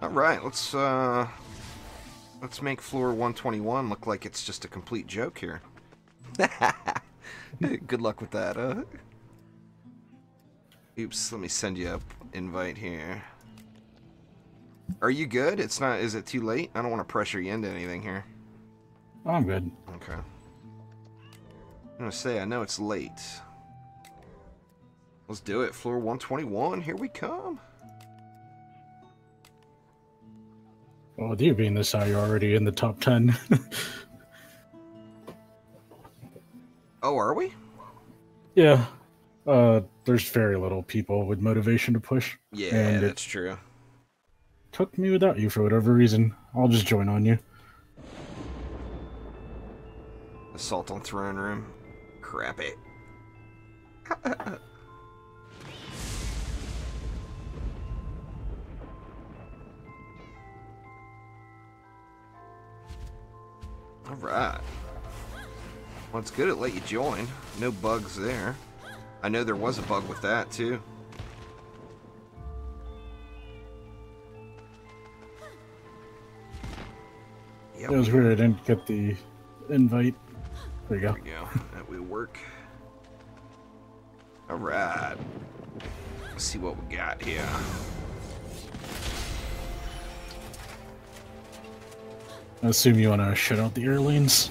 Alright, let's make floor 121 look like it's just a complete joke here. Good luck with that, Oops, let me send you an invite here. Are you good? It's not, is it too late? I don't want to pressure you into anything here. I'm good. Okay. I'm gonna say, I know it's late. Let's do it. Floor 121, here we come. Well, with you being this high, you're already in the top 10. Oh, are we? Yeah. There's very little people with motivation to push. Yeah, and that's true. Took me without you for whatever reason. I'll just join on you. Assault on throne room. Crappy. Alright. Well, it's good it let you join. No bugs there. I know there was a bug with that, too. Yep. It was weird I didn't get the invite. There you go. There we go. That will work. Alright. Let's see what we got here. I assume you want to shut out the air lanes?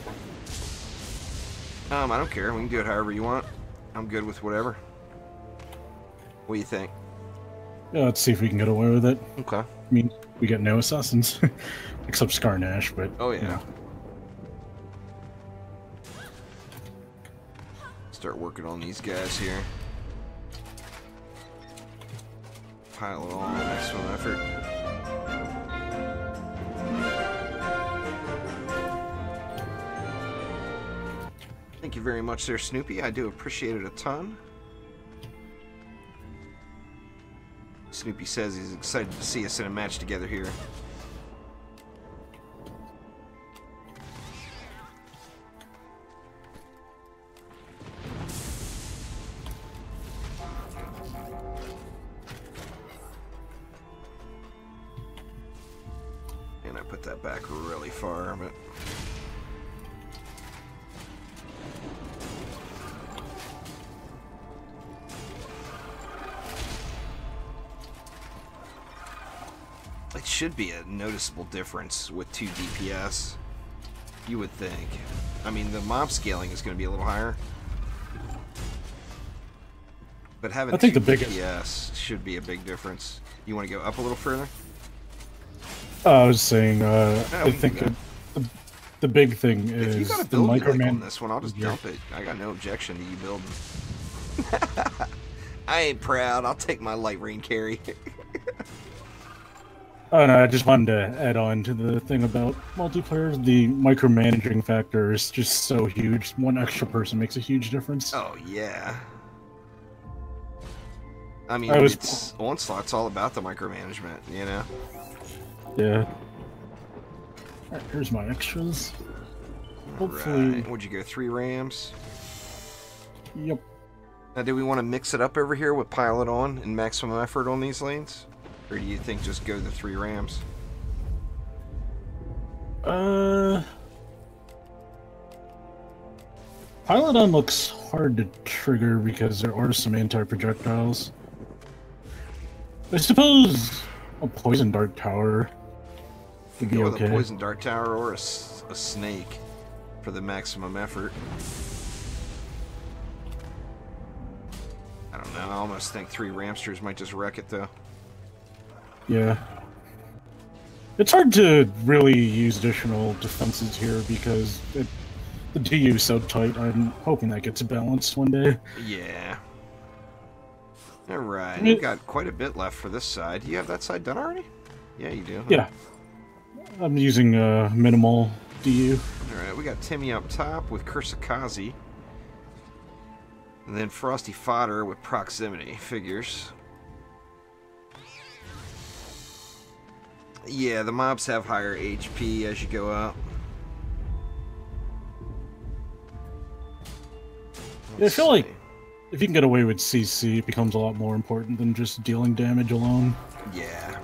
I don't care. We can do it however you want. I'm good with whatever. What do you think? Yeah, let's see if we can get away with it. Okay. I mean, we got no assassins. Except Scarnash, but... Oh, yeah. You know. Start working on these guys here. Pile it on, maximum effort. Thank you very much there, Snoopy. I do appreciate it a ton. Snoopy says he's excited to see us in a match together here. And I put that back really far, but... It should be a noticeable difference with 2 DPS, you would think. I mean, the mob scaling is going to be a little higher. But having I think 2 the biggest... DPS should be a big difference. You want to go up a little further? I was saying, Yeah, I think the big thing If you is got a the build you like microman... on this one, I'll just dump it. I got no objection to you building. I ain't proud. I'll take my Lightrayne carry. Oh no, I just wanted to add on to the thing about multiplayer. The micromanaging factor is just so huge. One extra person makes a huge difference. Oh, yeah. I mean, Onslaught's all about the micromanagement, you know? Yeah. Alright, here's my extras. Hopefully... Right. Would you go 3 rams? Yep. Now, do we want to mix it up over here with pile it on and maximum effort on these lanes? Or do you think just go the 3 rams? Pylodon looks hard to trigger because there are some anti-projectiles. I suppose a poison dart tower would be okay. A poison dart tower or a snake for the maximum effort. I don't know. I almost think 3 ramsters might just wreck it though. Yeah. It's hard to really use additional defenses here because the DU is so tight. I'm hoping that gets balanced one day. Yeah. Alright, you've got quite a bit left for this side. You have that side done already? Yeah, you do. Huh? Yeah. I'm using minimal DU. Alright, we got Timmy up top with Kursakazi. And then Frosty Fodder with Proximity. Figures. Yeah, the mobs have higher HP as you go up. Yeah, I feel like if you can get away with CC, it becomes a lot more important than just dealing damage alone. Yeah.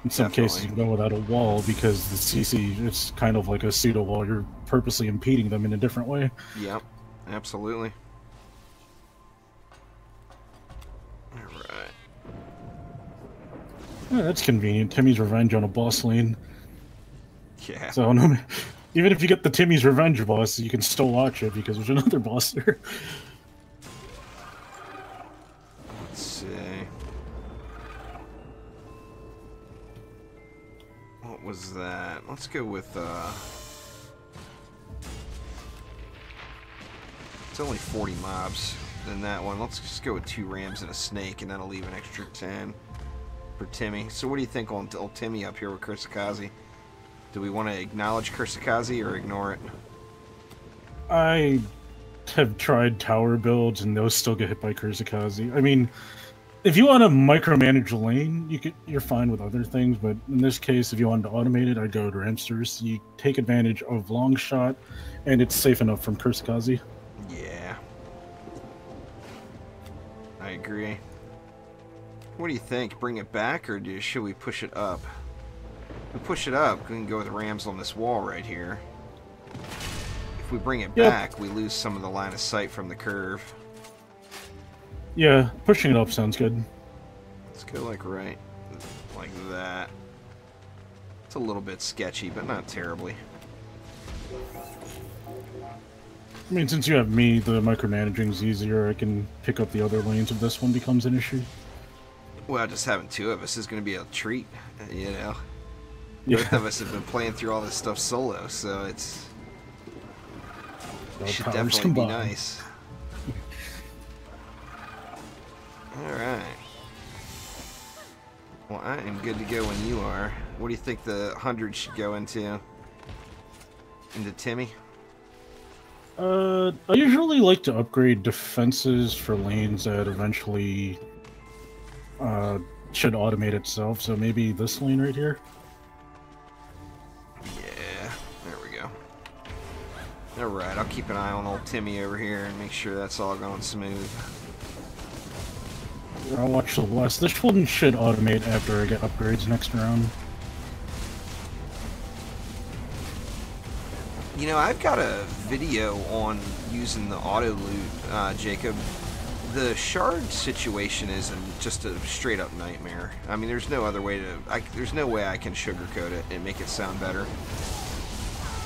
In some cases, you can go without a wall because the CC is kind of like a pseudo wall. You're purposely impeding them in a different way. Yep, absolutely. Alright. Yeah, that's convenient. Timmy's Revenge on a boss lane. Yeah. So no, even if you get the Timmy's Revenge boss, you can still watch it because there's another boss there. Let's see. What was that? Let's go with, it's only 40 mobs in that one. Let's just go with 2 rams and a snake, and that'll leave an extra 10 for Timmy. So what do you think on old Timmy up here with Kursakazi? Do we want to acknowledge Kursakazi or ignore it? I have tried tower builds, and those still get hit by Kursakazi. I mean, if you want to micromanage a lane, you're fine with other things, but in this case, if you wanted to automate it, I'd go to Ramsters. You take advantage of long shot, and it's safe enough from Kursakazi. Yeah. I agree. What do you think? Bring it back, or should we push it up? If we push it up, we can go with rams on this wall right here. If we bring it back, we lose some of the line of sight from the curve. Yeah, pushing it up sounds good. Let's go like that. It's a little bit sketchy, but not terribly. I mean, since you have me, the micromanaging's easier. I can pick up the other lanes if this one becomes an issue. Well, just having 2 of us is going to be a treat, you know. Yeah. Both of us have been playing through all this stuff solo, so it should definitely be nice. Alright. Well, I am good to go when you are. What do you think the 100 should go into? Into Timmy? I usually like to upgrade defenses for lanes that eventually should automate itself, so maybe this lane right here? Yeah, there we go. Alright, I'll keep an eye on old Timmy over here and make sure that's all going smooth. I'll watch the west. This one should automate after I get upgrades next round. You know, I've got a video on using the auto loot, Jacob. The shard situation is just a straight up nightmare. I mean, there's no other way to. There's no way I can sugarcoat it and make it sound better.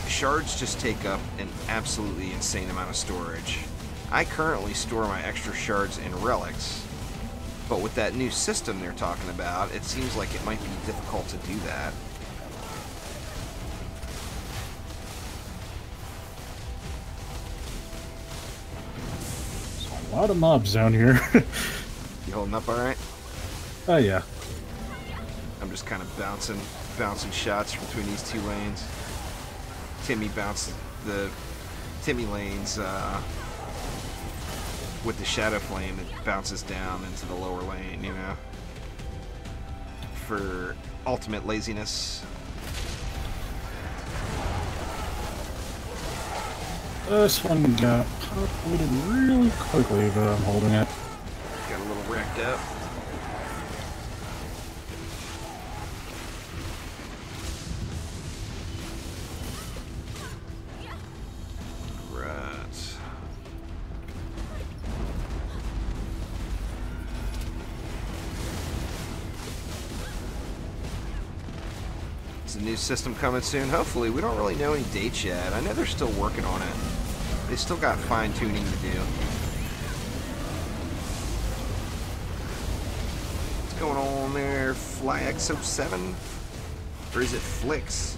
Shards just take up an absolutely insane amount of storage. I currently store my extra shards in relics. But with that new system they're talking about, it seems like it might be difficult to do that. There's a lot of mobs down here. You holding up alright? Oh, yeah. I'm just kind of bouncing shots between these 2 lanes. Timmy bounced the Timmy lanes, with the Shadow Flame, it bounces down into the lower lane, you know, for ultimate laziness. This one got populated really quickly, but I'm holding it. Got a little wrecked up. A new system coming soon. Hopefully. We don't really know any dates yet. I know they're still working on it. They still got fine-tuning to do. What's going on there? FlyX07? Or is it Flix?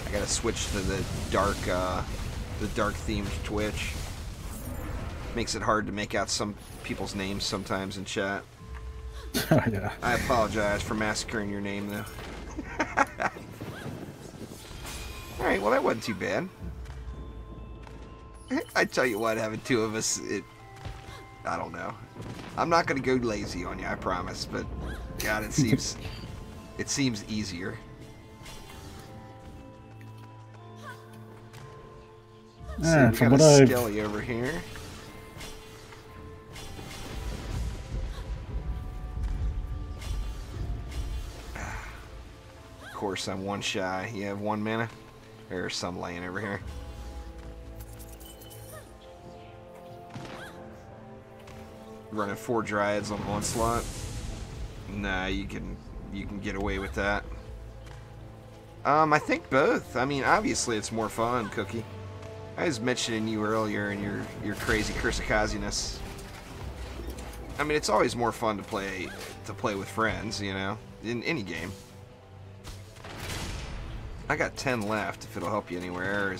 I gotta switch to the dark themed Twitch. Makes it hard to make out some people's names sometimes in chat. Yeah. I apologize for massacring your name, though. Alright, well that wasn't too bad. I tell you what, having 2 of us, I don't know. I'm not going to go lazy on you, I promise, but God, it seems easier. So we got a Skelly over here. course, I'm one shy. You have 1 mana? There's some laying over here. Running 4 Dryads on Onslaught. Nah, you can get away with that. I think both. I mean, obviously it's more fun, Cookie. I was mentioning you earlier and your crazy Kursakazi-ness. I mean, it's always more fun to play with friends, you know, in any game. I got 10 left, if it'll help you anywhere.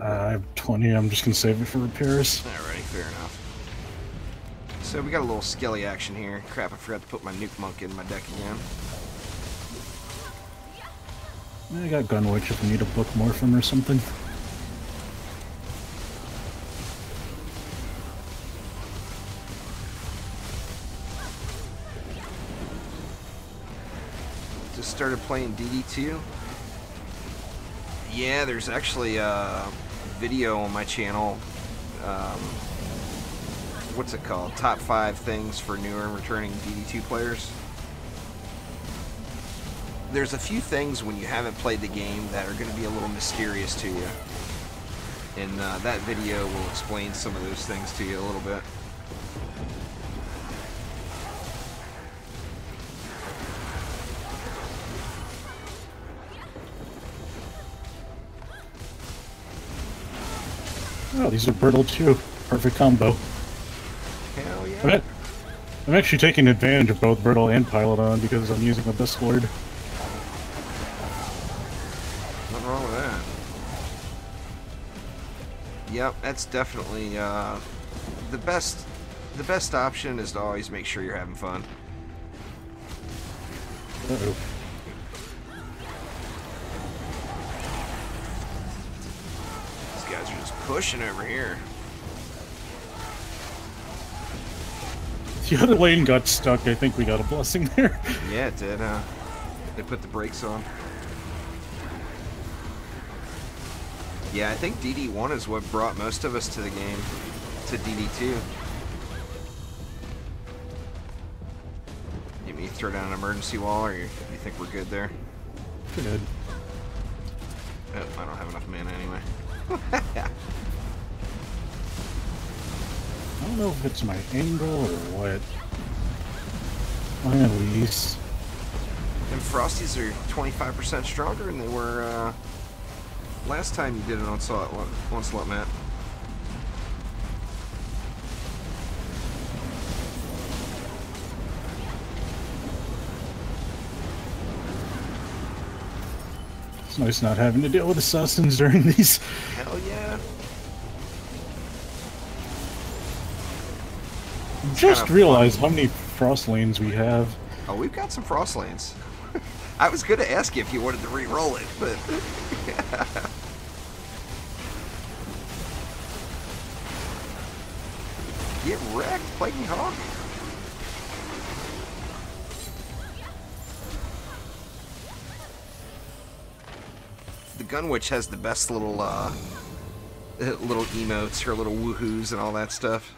I have 20. I'm just gonna save it for repairs. Alrighty, fair enough. So we got a little skelly action here. Crap, I forgot to put my Nuke Monk in my deck again. I got Gunwitch if I need a book morphin or something. Just started playing DD2. Yeah, there's actually a video on my channel. What's it called? Top 5 things for newer and returning DD2 players. There's a few things when you haven't played the game that are going to be a little mysterious to you. And that video will explain some of those things to you a little bit. Oh, these are brittle too. Perfect combo. Hell yeah. I'm actually taking advantage of both brittle and Pylodon because I'm using a Biscord. Nothing wrong with that. Yep, that's definitely the best. The best option is to always make sure you're having fun. Uh-oh. These guys are just pushing over here. The other lane got stuck. I think we got a blessing there. Yeah, it did. They put the brakes on. Yeah, I think DD1 is what brought most of us to the game, to DD2. You mean throw down an emergency wall, or you think we're good there? Good. Oh, I don't have enough mana anyway. I don't know if it's my angle or what. At least. And Frosties are 25% stronger than they were last time you did an onslaught map. It's nice not having to deal with assassins during these. Hell yeah. Just realized how many frost lanes we have. Oh, we've got some frost lanes. I was going to ask you if you wanted to re-roll it, but... Get wrecked, Plaguey Hawk. The Gunwitch has the best little, little emotes, her little woohoos and all that stuff.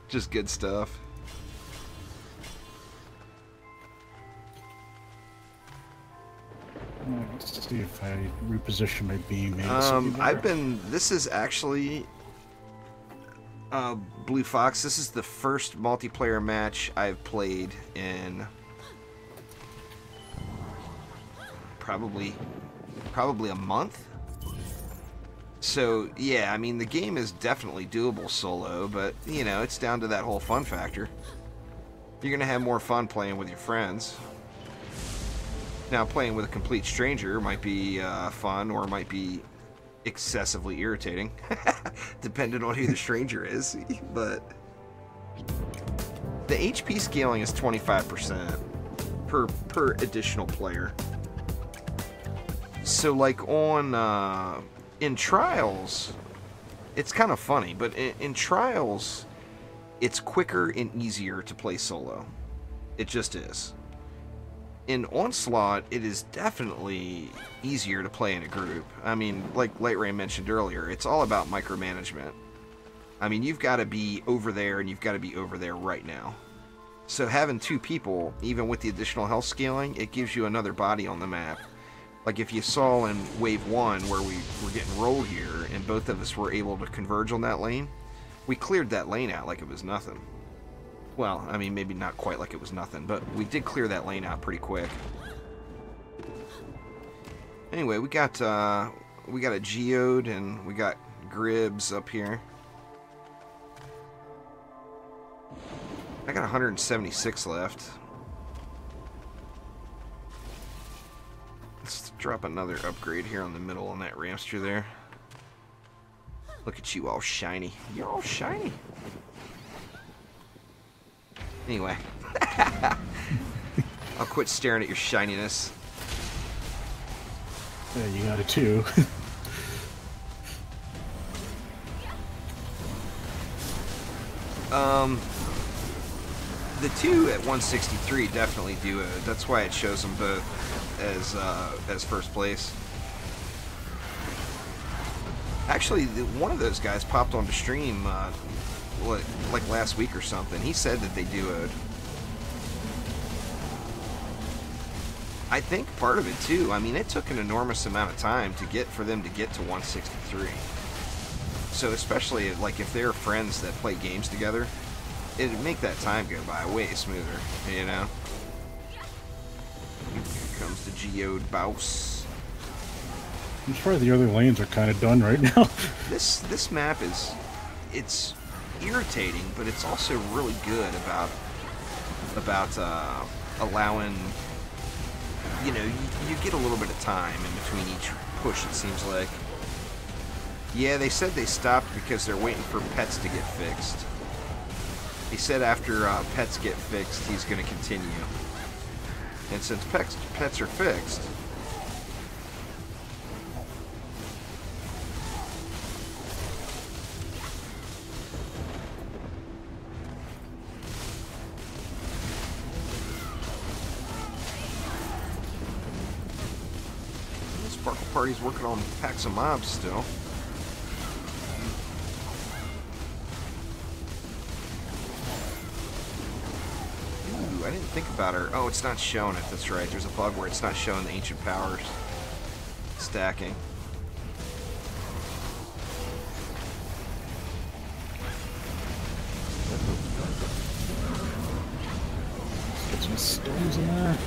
Just good stuff. Let's see if I reposition my beam. This is actually Blue Fox. This is the first multiplayer match I've played in probably a month. So yeah, I mean the game is definitely doable solo, but you know it's down to that whole fun factor. You're gonna have more fun playing with your friends. Now, playing with a complete stranger might be fun, or might be excessively irritating, depending on who the stranger is. But the HP scaling is 25% per additional player. So, like on in Trials, it's kind of funny, but in Trials, it's quicker and easier to play solo. It just is. In Onslaught, it is definitely easier to play in a group. I mean, like Lightrayne mentioned earlier, it's all about micromanagement. I mean, you've got to be over there, and you've got to be over there right now. So having 2 people, even with the additional health scaling, it gives you another body on the map. Like if you saw in Wave 1 where we were getting rolled here and both of us were able to converge on that lane, we cleared that lane out like it was nothing. Well, I mean, maybe not quite like it was nothing, but we did clear that lane out pretty quick. Anyway, we got a geode and we got gribs up here. I got 176 left. Let's drop another upgrade here on the middle on that ramster there. Look at you all shiny. You're all shiny. Anyway. I'll quit staring at your shininess. Yeah, you got it too. The 2 at 163 definitely do it. That's why it shows them both as first place. Actually, one of those guys popped onto stream like last week or something. He said that they do it. I think part of it too. I mean, it took an enormous amount of time for them to get to 163. So especially like if they're friends that play games together, it'd make that time go by way smoother, you know? Here comes the geode bouse. I'm sure the other lanes are kind of done right now. This map it's irritating, but it's also really good about allowing, you know, you get a little bit of time in between each push, it seems like. Yeah, they said they stopped because they're waiting for pets to get fixed. He said after pets get fixed, he's going to continue. And since pets are fixed, the Sparkle Party's working on packs of mobs still. I didn't think about her. Oh, it's not showing it. That's right. There's a bug where it's not showing the ancient powers stacking. Get some stones in there.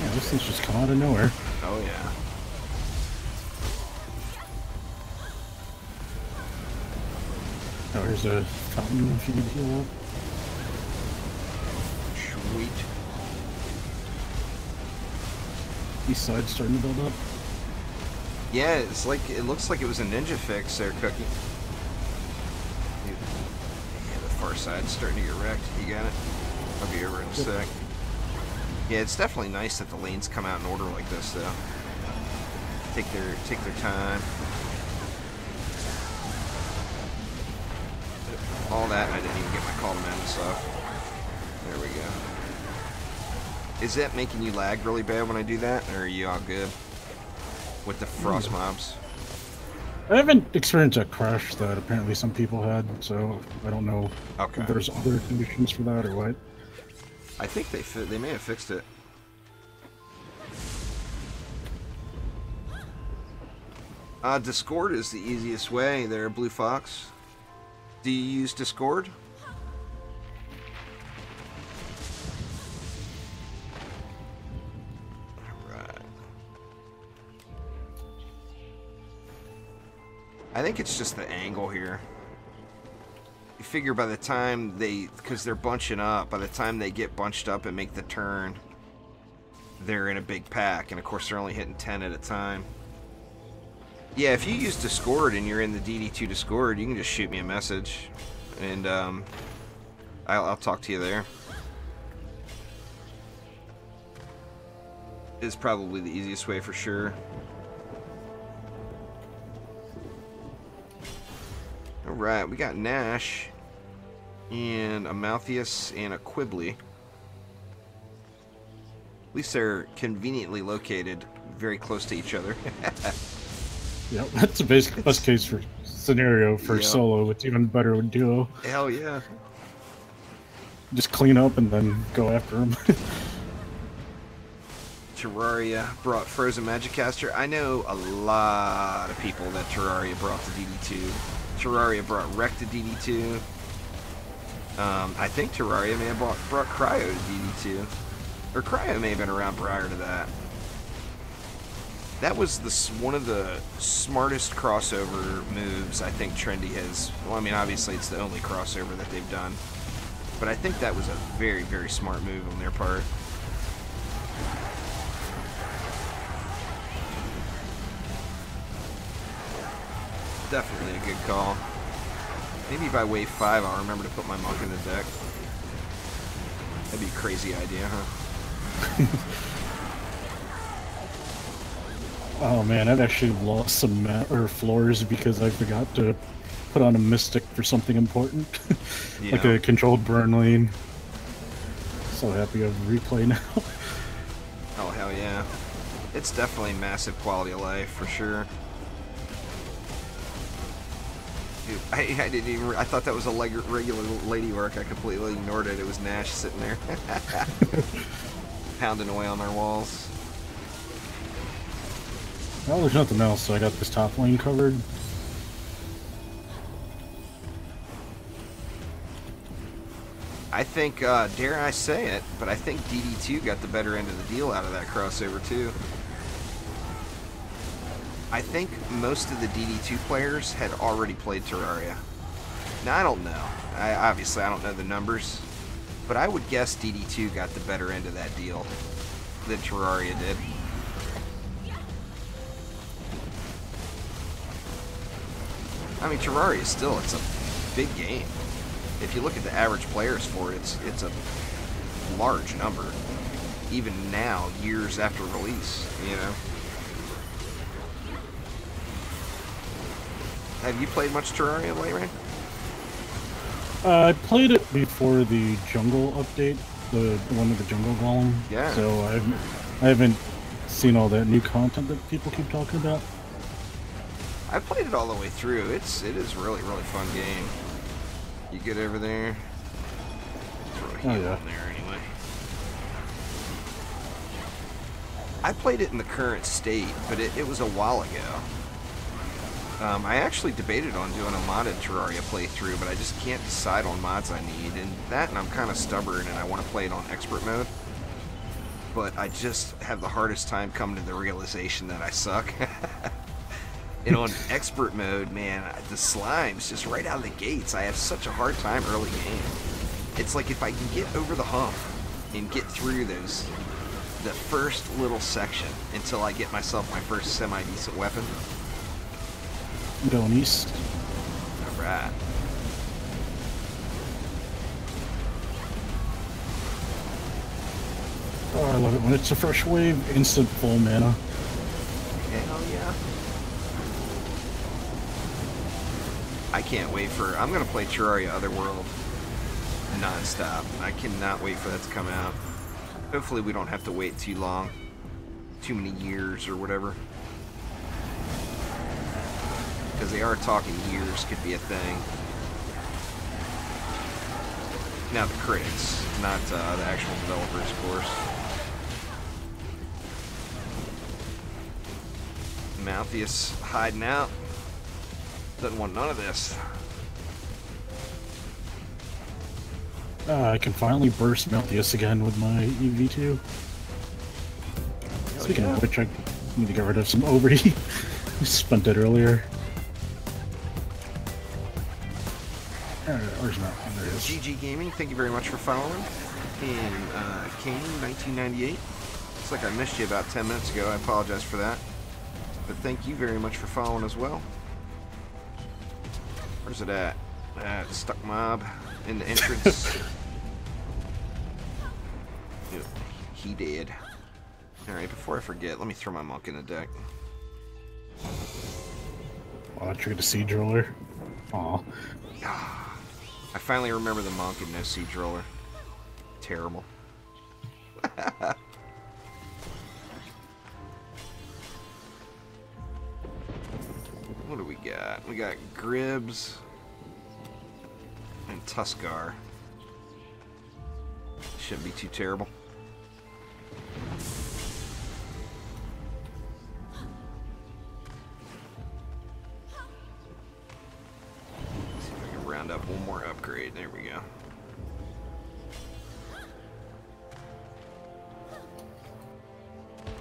Yeah, this thing's just come out of nowhere. Oh, yeah. Oh, here's a fountain if you need to heal up. Sweet. East side's starting to build up. Yeah, it's like it looks like it was a ninja fix there, Cookie. Yeah, the far side's starting to get wrecked. You got it? I'll be over in a sec. Yeah, it's definitely nice that the lanes come out in order like this, though. Take their time. All that, and I didn't even get my call to madness off. There we go. Is that making you lag really bad when I do that, or are you all good with the frost mobs? I haven't experienced a crash that apparently some people had, so I don't know if there's other conditions for that or what. I think they may have fixed it. Discord is the easiest way there, Blue Fox. Do you use Discord? Alright. I think it's just the angle here. You figure by the time because they're bunching up, by the time they get bunched up and make the turn, they're in a big pack, and of course they're only hitting 10 at a time. Yeah, if you use Discord and you're in the DD2 Discord, you can just shoot me a message, and I'll talk to you there. It's probably the easiest way for sure. Alright, we got Nash, and a Malthius, and a Quibbly. At least they're conveniently located very close to each other. Yeah, that's the best case for scenario for Yep. solo. It's even better with duo. Hell yeah. Just clean up and then go after them. Terraria brought Frozen Magicaster. I know a lot of people that Terraria brought to DD2. Terraria brought Rec to DD2. I think Terraria may have brought Cryo to DD2. Or Cryo may have been around prior to that. That was one of the smartest crossover moves I think Trendy has. Well, I mean, obviously it's the only crossover that they've done. But I think that was a very, very smart move on their part. Definitely a good call. Maybe by wave 5 I'll remember to put my monk in the deck. That'd be a crazy idea, huh? Oh man, I've actually lost some floors because I forgot to put on a mystic for something important. Like a controlled burn lane. So happy I have replay now. Oh hell yeah. It's definitely massive quality of life for sure. Dude, I didn't even. I thought that was a regular lady work. I completely ignored it. It was Nash sitting there, pounding away on their walls. Well, there's nothing else, so I got this top lane covered. I think, dare I say it, but I think DD2 got the better end of the deal out of that crossover too. I think most of the DD2 players had already played Terraria. Now, I don't know. Obviously, I don't know the numbers, but I would guess DD2 got the better end of that deal than Terraria did. I mean, Terraria still, it's a big game. If you look at the average players for it, it's a large number. Even now, years after release, you know. Have you played much Terraria, Lightrayne? I played it before the jungle update, the one with the jungle golem. Yeah. So I haven't seen all that new content that people keep talking about. I played it all the way through. It is really fun game. You get over there. Throw a heal in there anyway. I played it in the current state, but it was a while ago. I actually debated on doing a modded Terraria playthrough, but I just can't decide on mods I need. And I'm kind of stubborn, and I want to play it on expert mode. But I just have the hardest time coming to the realization that I suck. And on expert mode, man, the slimes, just right out of the gates, I have such a hard time early game. It's like if I can get over the hump and get through the first little section until I get myself my first semi-decent weapon. Going east. Alright. Oh, I love it when it's a fresh wave, instant full mana. Hell yeah. I can't wait for... I'm going to play Terraria Otherworld non-stop. I cannot wait for that to come out. Hopefully we don't have to wait too long. Too many years or whatever. Because they are talking years could be a thing. Now the critics, not the actual developers, of course. Malthius hiding out. Doesn't want none of this. I can finally burst Malthius again with my EV2. Speaking of which, I need to get rid of some overheat. I spent it earlier. Where's Mount? There it is. GG Gaming, thank you very much for following. And Kane, 1998. Looks like I missed you about 10 minutes ago. I apologize for that. But thank you very much for following as well. Where's it at? Stuck mob in the entrance. He did. Alright, before I forget, let me throw my monk in the deck. Oh, I triggered a siege roller. Aw. I finally remember the monk and no siege roller. Terrible. What do we got? We got Gribbs and Tuskar. Shouldn't be too terrible. See if I can round up one more upgrade. There we go.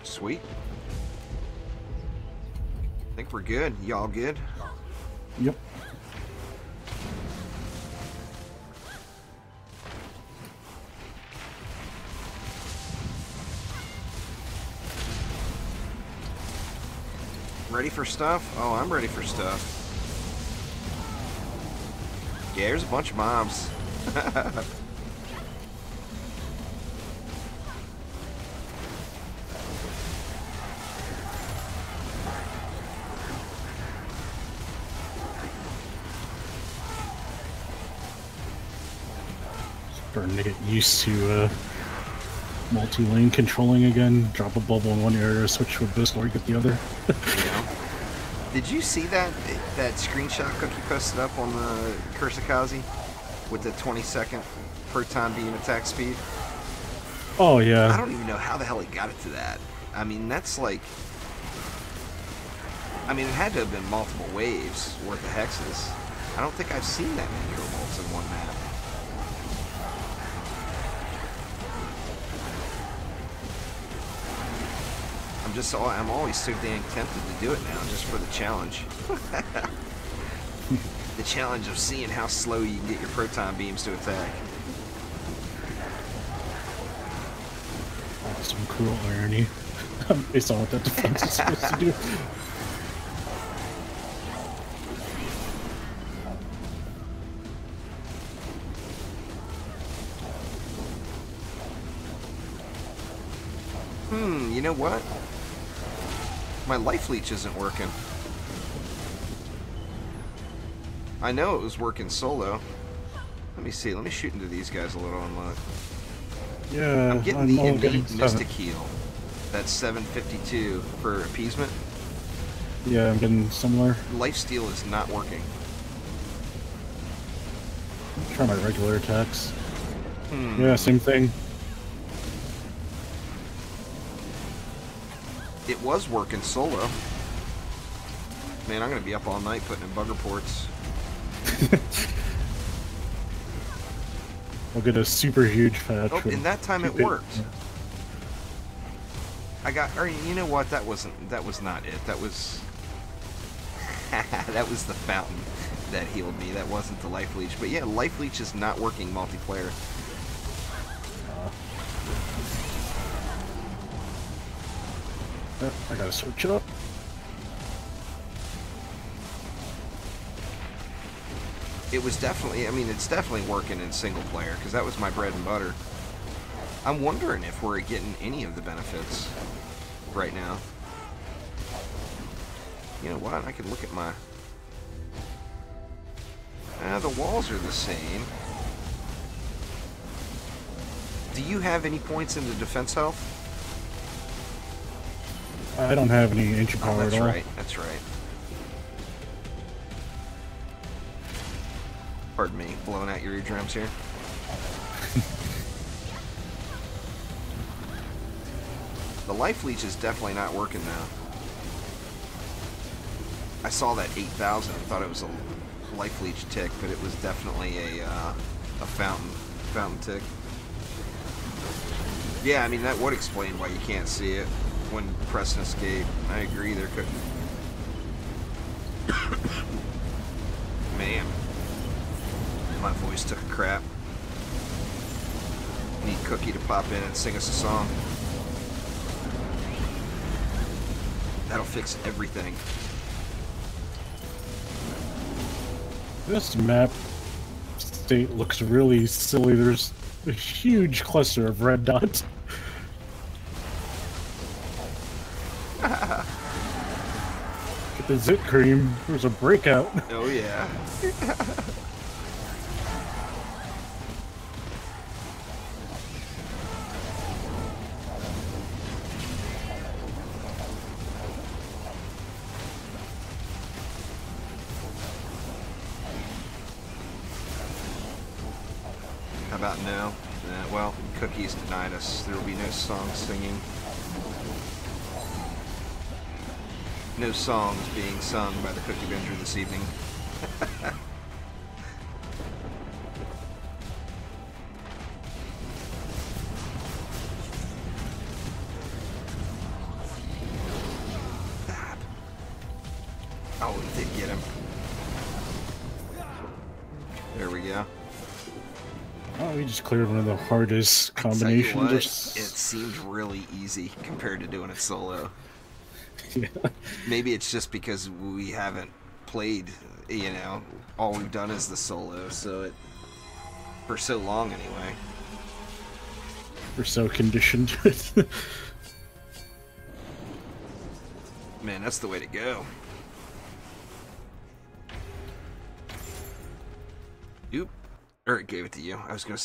Sweet. I think we're good. Y'all good? Yep. Ready for stuff? Oh, I'm ready for stuff. Yeah, there's a bunch of mobs. Starting to get used to multi-lane controlling again. Drop a bubble in one area, switch to a biscuit, or get the other. Yeah. Did you see that screenshot Cookie posted up on the Kursakazi with the 20-second per time beam attack speed? Oh yeah. I don't even know how the hell he got it to that. I mean, that's like... I mean, it had to have been multiple waves worth of hexes. I don't think I've seen that many kobolds in one map. I'm always so dang tempted to do it now, just for the challenge. The challenge of seeing how slow you can get your proton beams to attack. Some cruel irony based on what that defense is supposed to do. You know what? My life leech isn't working. I know it was working solo. Let me see. Let me shoot into these guys a little and look. Yeah, I'm getting the innate mystic heal. That's 752 for appeasement. Yeah, I'm getting similar. Lifesteal is not working. Try my regular attacks. Yeah, same thing. It was working solo. Man, I'm gonna be up all night putting in bug reports. I'll get a super huge patch. Oh, and that time it worked. Yeah. I got, or you know what? That was not it. That was, that was the fountain that healed me. That wasn't the life leech. But yeah, life leech is not working multiplayer. I gotta switch it up. It was definitely, I mean, it's definitely working in single player, because that was my bread and butter. I'm wondering if we're getting any of the benefits right now. You know what? I could look at my... the walls are the same. Do you have any points in the defense health? I don't have any ancient power that's at all. Right. That's right. Pardon me, blowing out your eardrums here. The life leech is definitely not working now. I saw that 8,000 and thought it was a life leech tick, but it was definitely a fountain tick. Yeah, I mean, that would explain why you can't see it when pressing escape. I agree, there could... Man. My voice took a crap. Need Cookie to pop in and sing us a song. That'll fix everything. This map state looks really silly. There's a huge cluster of red dots. Get the zit cream. There's a breakout. Oh yeah. about no? Well, Cookie's denied us. There will be no song singing. No songs being sung by the Cookie Bender this evening. Oh, we did get him. There we go. Oh, we just cleared one of the hardest Tell you combinations. what, it seemed really easy compared to doing it solo. Yeah. Maybe it's just because we haven't played, you know, all we've done is the solo, so it, for so long anyway. We're so conditioned to it. Man, that's the way to go. Oop. Or it gave it to you. I was going to